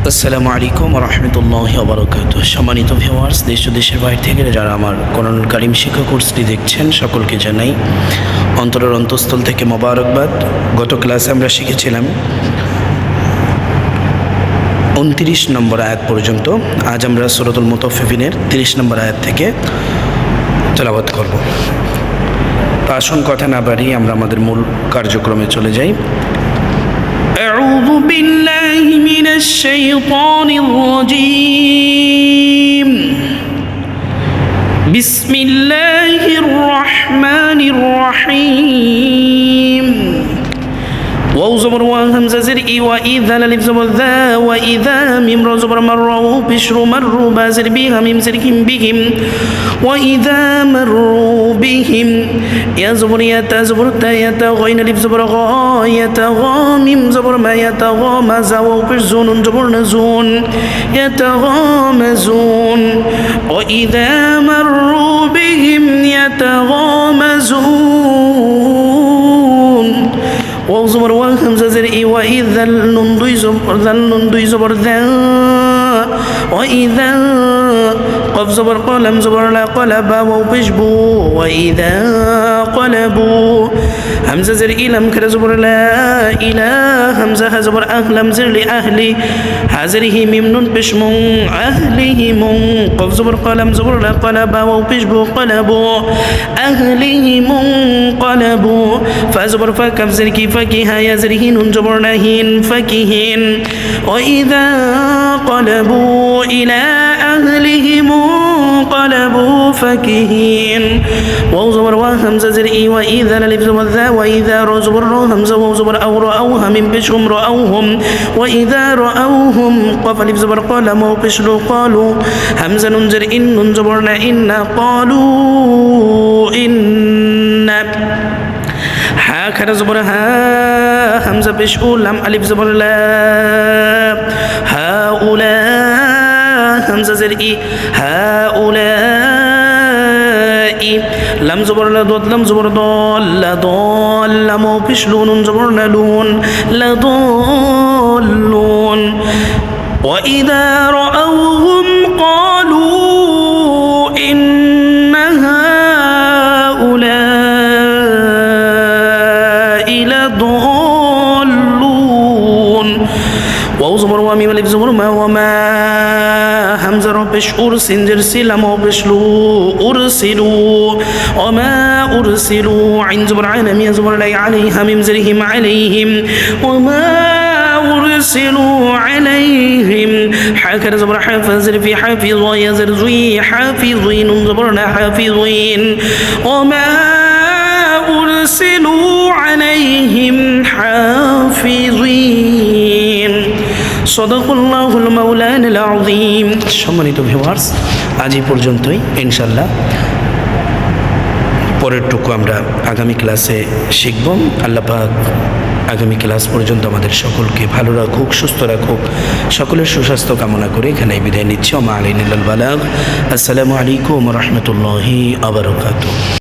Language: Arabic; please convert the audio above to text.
আসসালামু আলাইকুম ওয়া রাহমাতুল্লাহি ওয়া বারাকাতুহু। সম্মানিত ভিউয়ার্স, দেশ ও দেশের বাইরে থেকে যারা আমার কোরআনুল কারীম শিক্ষা কোর্সটি দেখছেন সকলকে জানাই অন্তরের অন্তঃস্থল থেকে মোবারকবাদ। গত ক্লাসে আমরা শিখেছিলাম 29 নম্বর আয়াত পর্যন্ত। আজ আমরা সূরাতুল মুতাফফিফিনের 30 নম্বর আয়াত থেকে তেলাওয়াত করব। আসুন কথা না বাড়িয়ে আমরা আমাদের মূল কার্যক্রমে চলে যাই। أعوذ بالله من الشيطان الرجيم. بسم الله الرحمن الرحيم. واو زبر وهمزة زر إي وإذا للف زبر ذا وإذا ميم را زبر مروا بشر مروا بازر بها ميم زرهم بهم وإذا مروا بهم يا زبر يتا زبر تا يتا غين لف زبر غا يتا غا ميم زبر ما يتا غا ما زا وبزون زبر نزون يتا غا مزون وإذا مروا بهم يتغامزون واو زبر وهمزة زر إي وإذا النندوي زبر ذا وإذا قف زبر قلم زبر لا قلبا وبشبو وإذا قلبوا همزة زر إلم كذا زبر لا إله همزة زبر أهلم زر لأهلي هزره ميم نون بشمون أهلهم قف زبر قلم زبر لا قلبا وبشبو قلبوا أهلهم قلبوا فزبر فكف زر كي فكها يزره نون زبر نهين فكهين وإذا قلبوا إلى أهلهم قلبوا فكهين واو زبر وهمزة زر إي وإذا للف زبر ذا وإذا را زبر را همزة واو زبر أو رأوها من بشهم رأوهم وإذا رأوهم قف لف زبر قلم وبشروا قالوا همزة ننزر إن ننزبرنا إن قالوا إن ها كذا زبر ها همزة بشؤ لم ألف زبر لا هؤلاء همزة زر إي هؤلاء لم زبر لا ضد لم زبر ضال لا ضال لم بشلون زبر لون لا ضالون وإذا رأوهم قالوا إن هؤلاء لضالون واو زبر وميم ألف زبر ما وما همزة ربش أرسل سلم وبشلو أرسلوا وما أرسلوا عين زبر عالم يا زبر لي عليها ميم زرهم عليهم وما أرسلوا عليهم حكر زبر حافظ في حافظ ويزر زوي حافظين زبرنا حافظين وما أرسلوا عليهم حافظين সদাকাল্লাহুল মাওলানাল আযীম। সম্মানিত ভিউয়ার্স, আজ এই পর্যন্তই। ইনশাআল্লাহ পরের টুকু আমরা আগামী ক্লাসে শিখব। আল্লাহ পাক আগামী ক্লাস পর্যন্ত আমাদের সকলকে ভালো রাখুক, সুস্থ রাখুক। সকলের সুস্বাস্থ্য কামনা করে এখানে বিদায় নিচ্ছি। ওয়া মা আলাইনা ইল্লাল বালাগ। আসসালামু আলাইকুম ওয়া রাহমাতুল্লাহি ওয়া বারাকাতুহু।